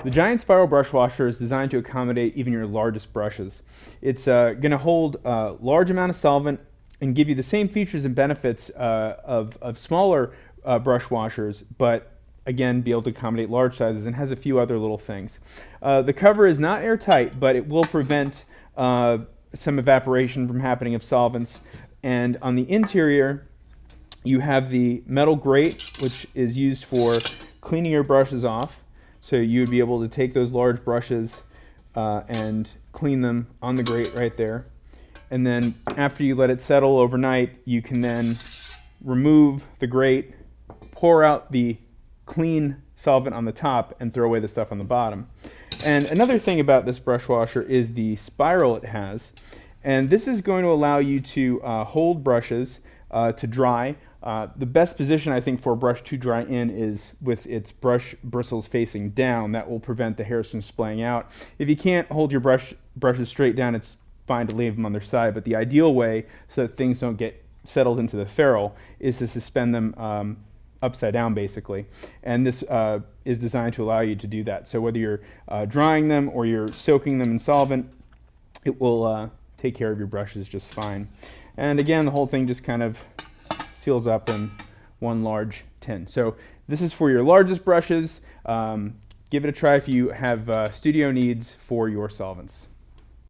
The giant spiral brush washer is designed to accommodate even your largest brushes. It's going to hold a large amount of solvent and give you the same features and benefits of smaller brush washers, but again, be able to accommodate large sizes, and has a few other little things. The cover is not airtight, but it will prevent some evaporation from happening of solvents. And on the interior, you have the metal grate, which is used for cleaning your brushes off. So you would be able to take those large brushes and clean them on the grate right there. And then after you let it settle overnight, you can then remove the grate, pour out the clean solvent on the top, and throw away the stuff on the bottom. And another thing about this brush washer is the spiral it has. And this is going to allow you to hold brushes to dry. The best position, I think, for a brush to dry in is with its brush bristles facing down. That will prevent the hairs from splaying out. If you can't hold your brushes straight down, it's fine to leave them on their side, but the ideal way, so that things don't get settled into the ferrule, is to suspend them upside down, basically. And this is designed to allow you to do that. So whether you're drying them or you're soaking them in solvent, it will take care of your brushes just fine. And again, the whole thing just kind of seals up in one large tin. So this is for your largest brushes. Give it a try if you have studio needs for your solvents.